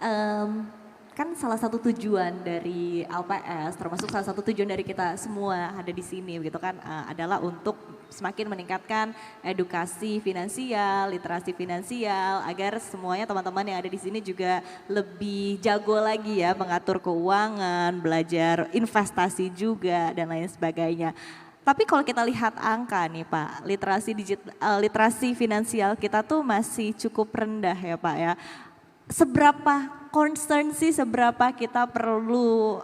Em, kan salah satu tujuan dari LPS, termasuk salah satu tujuan dari kita semua ada di sini, gitu kan, adalah untuk semakin meningkatkan edukasi finansial, literasi finansial, agar semuanya teman-teman yang ada di sini juga lebih jago lagi ya mengatur keuangan, belajar investasi juga dan lain sebagainya. Tapi kalau kita lihat angka nih Pak, literasi finansial kita tuh masih cukup rendah ya Pak ya. Seberapa concern sih, seberapa kita perlu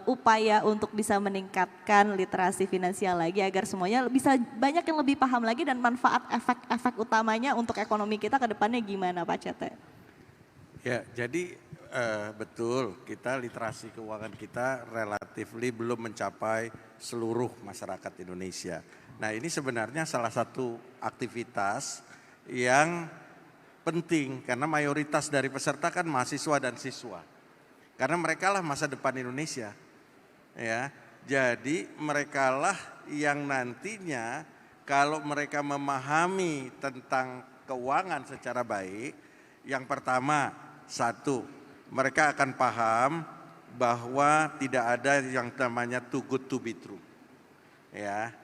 upaya untuk bisa meningkatkan literasi finansial lagi agar semuanya bisa banyak yang lebih paham lagi dan manfaat efek-efek utamanya untuk ekonomi kita ke depannya gimana Pak Cete? Ya, jadi betul kita literasi keuangan kita relatif belum mencapai seluruh masyarakat Indonesia. Nah ini sebenarnya salah satu aktivitas yang penting karena mayoritas dari peserta kan mahasiswa dan siswa. Karena mereka lah masa depan Indonesia. Ya. Jadi merekalah yang nantinya kalau mereka memahami tentang keuangan secara baik, yang pertama, satu, mereka akan paham bahwa tidak ada yang namanya too good to be true. Ya.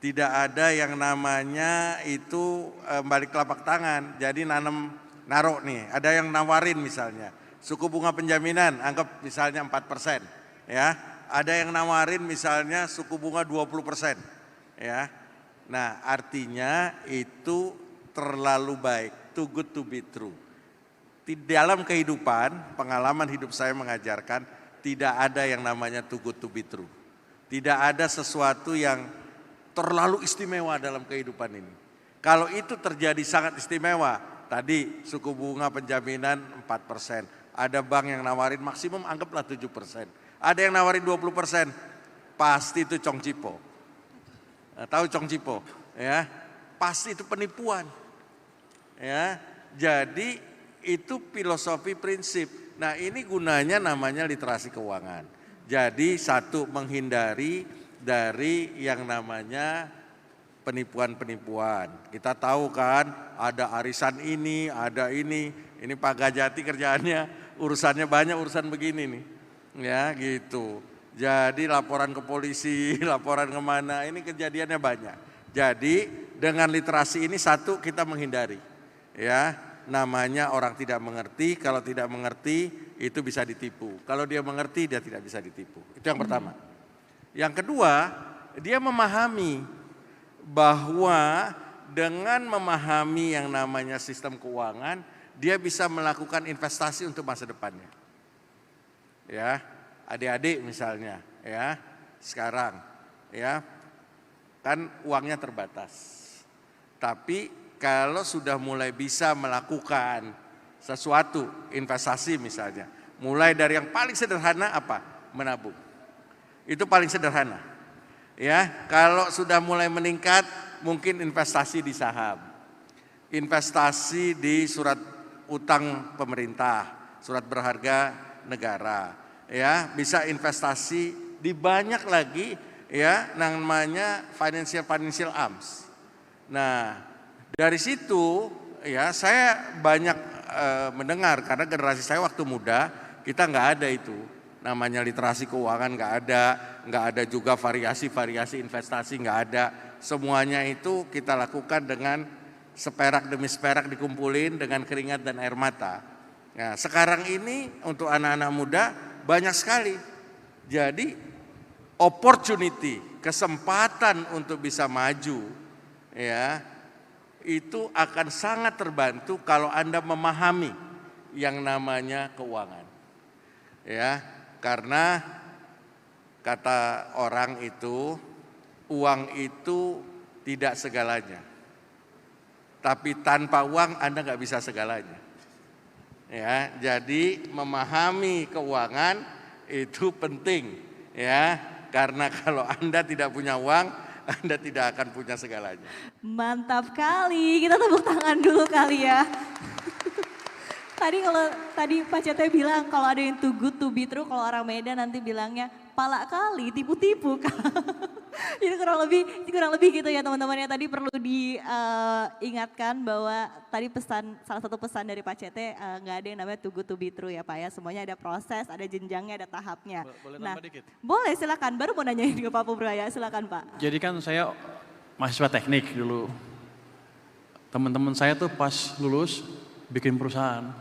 Tidak ada yang namanya itu balik telapak tangan, jadi naruh nih, ada yang nawarin misalnya, suku bunga penjaminan anggap misalnya 4%, ya. Ada yang nawarin misalnya suku bunga 20%, ya. Nah artinya itu terlalu baik, too good to be true. Di dalam kehidupan, pengalaman hidup saya mengajarkan, tidak ada yang namanya too good to be true. Tidak ada sesuatu yang terlalu istimewa dalam kehidupan ini. Kalau itu terjadi sangat istimewa, tadi suku bunga penjaminan 4%, ada bank yang nawarin maksimum anggaplah 7%, ada yang nawarin 20%, pasti itu congcipo. Tahu congcipo? Ya, pasti itu penipuan. Ya, jadi itu filosofi prinsip. Nah ini gunanya namanya literasi keuangan. Jadi satu, menghindari dari yang namanya penipuan-penipuan. Kita tahu kan ada arisan ini, ada ini Pak Gajati kerjaannya urusannya banyak, urusan begini nih. Ya gitu. Jadi laporan ke polisi, laporan kemana, ini kejadiannya banyak. Jadi dengan literasi ini satu, kita menghindari. Ya, namanya orang tidak mengerti, kalau tidak mengerti itu bisa ditipu. Kalau dia mengerti dia tidak bisa ditipu. Itu yang pertama. Yang kedua, dia memahami bahwa dengan memahami yang namanya sistem keuangan, dia bisa melakukan investasi untuk masa depannya. Ya, adik-adik misalnya, ya, sekarang, ya, kan uangnya terbatas. Tapi kalau sudah mulai bisa melakukan sesuatu, investasi misalnya, mulai dari yang paling sederhana apa? Menabung. Itu paling sederhana. Ya, kalau sudah mulai meningkat, mungkin investasi di saham. Investasi di surat utang pemerintah, surat berharga negara. Ya, bisa investasi di banyak lagi ya namanya financial arms. Nah, dari situ ya saya banyak mendengar karena generasi saya waktu muda kita nggak ada itu. Namanya literasi keuangan nggak ada juga variasi-variasi investasi nggak ada. Semuanya itu kita lakukan dengan seperak demi seperak dikumpulin dengan keringat dan air mata. Nah, sekarang ini untuk anak-anak muda banyak sekali. Jadi opportunity, kesempatan untuk bisa maju, ya itu akan sangat terbantu kalau Anda memahami yang namanya keuangan. Ya. Karena kata orang itu, uang itu tidak segalanya. Tapi tanpa uang Anda nggak bisa segalanya. Ya, jadi memahami keuangan itu penting, ya. Karena kalau Anda tidak punya uang, Anda tidak akan punya segalanya. Mantap kali, kita tepuk tangan dulu kali ya. Tadi Pak Cete bilang kalau ada yang too good to be true, kalau orang Medan nanti bilangnya palak kali, tipu-tipu. Jadi kurang lebih gitu ya teman-teman ya. Tadi perlu diingatkan bahwa tadi salah satu pesan dari Pak Cete nggak ada yang namanya too good to be true ya Pak ya. Semuanya ada proses, ada jenjangnya, ada tahapnya. Boleh Nah, tambah dikit? boleh silakan. Baru mau nanyain ke Pak Pubraya, silakan Pak. Jadi kan saya mahasiswa teknik dulu. Teman-teman saya tuh pas lulus bikin perusahaan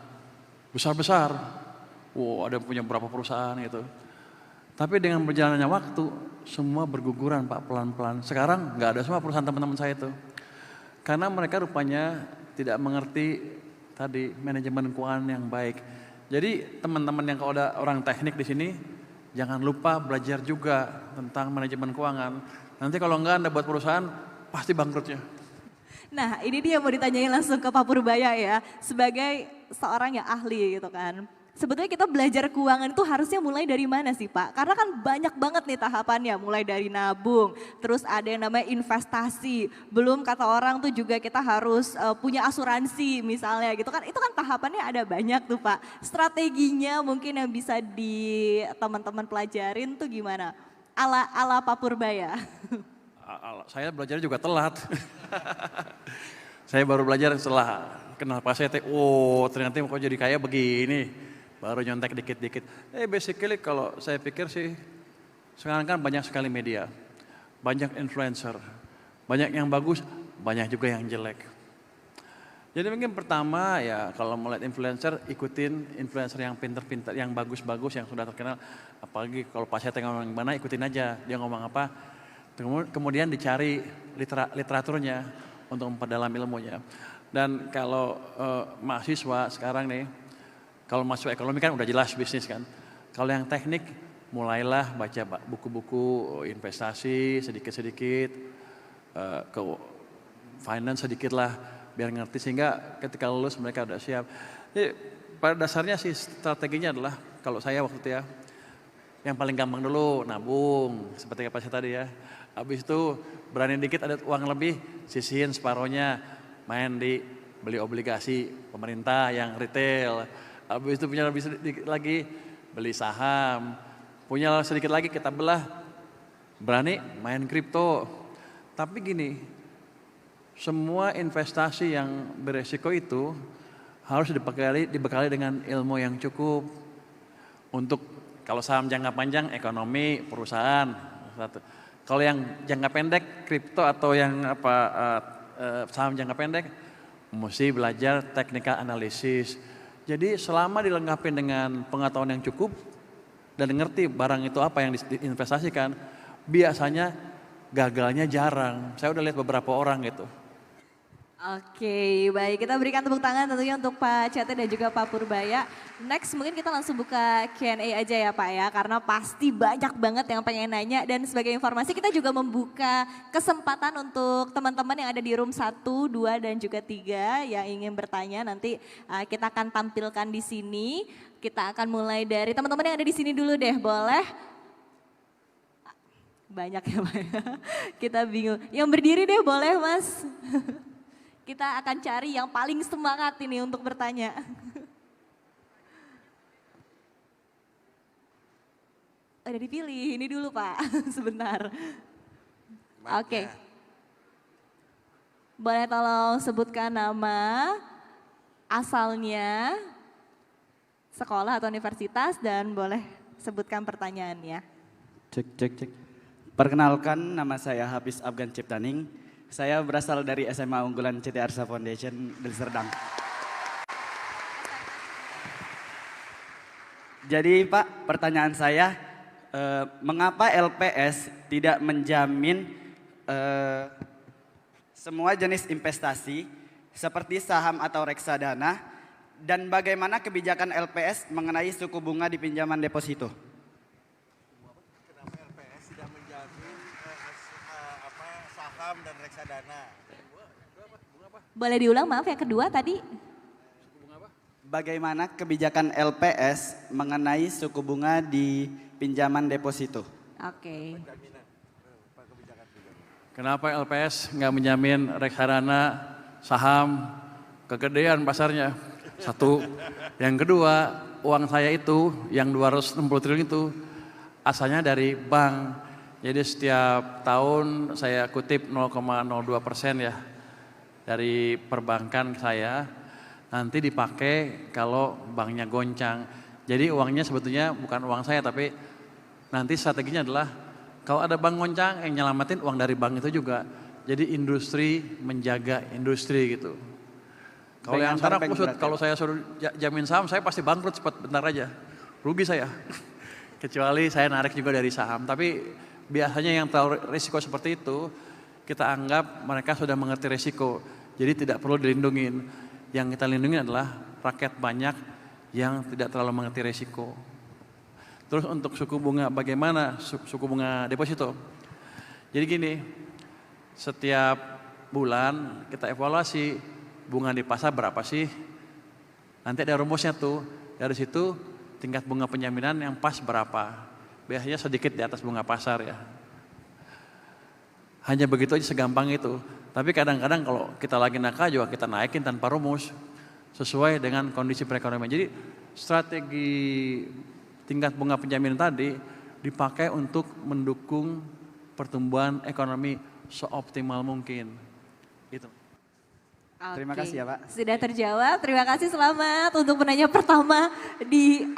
besar-besar. Wow, ada yang punya berapa perusahaan gitu. Tapi dengan berjalannya waktu, semua berguguran Pak pelan-pelan. Sekarang nggak ada semua perusahaan teman-teman saya itu. Karena mereka rupanya tidak mengerti tadi manajemen keuangan yang baik. Jadi teman-teman yang kalau ada orang teknik di sini, jangan lupa belajar juga tentang manajemen keuangan. Nanti kalau nggak Anda buat perusahaan, pasti bangkrutnya. Nah ini dia mau ditanyain langsung ke Pak Purbaya ya. Sebagai seorang yang ahli gitu kan. Sebetulnya kita belajar keuangan itu harusnya mulai dari mana sih Pak? Karena kan banyak banget nih tahapannya, mulai dari nabung, terus ada yang namanya investasi, belum kata orang tuh juga kita harus punya asuransi misalnya gitu kan. Itu kan tahapannya ada banyak tuh Pak. Strateginya mungkin yang bisa di teman-teman pelajarin tuh gimana? Ala Pak Purbaya. Saya belajar juga telat. Saya baru belajar setelah kenal Pak Sete, oh ternyata kok jadi kaya begini. Baru nyontek dikit-dikit. Basically kalau saya pikir sih, sekarang kan banyak sekali media. Banyak influencer. Banyak yang bagus, banyak juga yang jelek. Jadi mungkin pertama ya kalau melihat influencer, ikutin influencer yang pinter-pinter, yang bagus-bagus, yang sudah terkenal. Apalagi kalau Pak Sete ngomong mana, ikutin aja. Dia ngomong apa, kemudian dicari literaturnya untuk memperdalam ilmunya. Dan kalau mahasiswa sekarang nih, kalau mahasiswa ekonomi kan udah jelas bisnis kan. Kalau yang teknik, mulailah baca buku-buku investasi sedikit-sedikit, ke finance sedikit lah, biar ngerti sehingga ketika lulus mereka udah siap. Jadi pada dasarnya sih strateginya adalah, kalau saya waktu itu ya, yang paling gampang dulu nabung, seperti apa saya tadi ya. Habis itu berani dikit ada uang lebih, sisihin separohnya, main beli obligasi pemerintah yang retail. Habis itu punya lebih sedikit lagi, beli saham. Punya sedikit lagi kita belah, berani main kripto. Tapi gini, semua investasi yang beresiko itu harus dibekali dengan ilmu yang cukup. Untuk kalau saham jangka panjang, ekonomi, perusahaan. Kalau yang jangka pendek, kripto atau yang saham jangka pendek, mesti belajar technical analysis. Jadi selama dilengkapi dengan pengetahuan yang cukup dan ngerti barang itu apa yang diinvestasikan, biasanya gagalnya jarang. Saya udah lihat beberapa orang gitu. Oke, baik, kita berikan tepuk tangan tentunya untuk Pak Cete dan juga Pak Purbaya. Next mungkin kita langsung buka Q&A aja ya Pak ya, karena pasti banyak banget yang pengen nanya. Dan sebagai informasi kita juga membuka kesempatan untuk teman-teman yang ada di room 1, 2 dan juga 3 yang ingin bertanya. Nanti kita akan tampilkan di sini. Kita akan mulai dari teman-teman yang ada di sini dulu deh, boleh? Banyak ya Pak ya, kita bingung. Yang berdiri deh boleh Mas. Kita akan cari yang paling semangat ini untuk bertanya. Udah dipilih, ini dulu Pak, sebentar. Oke. Boleh tolong sebutkan nama, asalnya, sekolah atau universitas, dan boleh sebutkan pertanyaannya. Cek. Perkenalkan, nama saya Hafiz Afgan Ciptaning. Saya berasal dari SMA Unggulan CT Arsa Foundation Deli Serdang. Jadi Pak, pertanyaan saya, mengapa LPS tidak menjamin semua jenis investasi seperti saham atau reksadana, dan bagaimana kebijakan LPS mengenai suku bunga di pinjaman deposito? Dan reksadana. Boleh diulang maaf yang kedua tadi? Bagaimana kebijakan LPS mengenai suku bunga di pinjaman deposito? Oke. Kenapa LPS nggak menjamin reksadana, saham, kegedean pasarnya? Satu. Yang kedua, uang saya itu yang 260 triliun itu asalnya dari bank Jadi setiap tahun saya kutip 0,02% ya dari perbankan saya nanti dipakai kalau banknya goncang. Jadi uangnya sebetulnya bukan uang saya tapi nanti strateginya adalah kalau ada bank goncang yang nyelamatin uang dari bank itu juga. Jadi industri menjaga industri gitu. Kalau Bank yang antar sekarang bank kusut, berarti, kalau saya suruh jamin saham saya pasti bangkrut cepat bentar aja. Rugi saya. Kecuali saya narik juga dari saham. Tapi biasanya yang tahu risiko seperti itu, kita anggap mereka sudah mengerti risiko. Jadi tidak perlu dilindungin. Yang kita lindungi adalah rakyat banyak yang tidak terlalu mengerti risiko. Terus untuk suku bunga, bagaimana suku bunga deposito? Jadi gini, setiap bulan kita evaluasi bunga di pasar berapa sih? Nanti ada rumusnya tuh, dari situ tingkat bunga penjaminan yang pas berapa. Biasanya sedikit di atas bunga pasar ya. Hanya begitu aja segampang itu. Tapi kadang-kadang kalau kita lagi nakal juga kita naikin tanpa rumus. Sesuai dengan kondisi perekonomian. Jadi strategi tingkat bunga penjaminan tadi dipakai untuk mendukung pertumbuhan ekonomi seoptimal mungkin. Itu. Terima Oke. kasih ya Pak. Sudah terjawab, terima kasih, selamat untuk penanya pertama di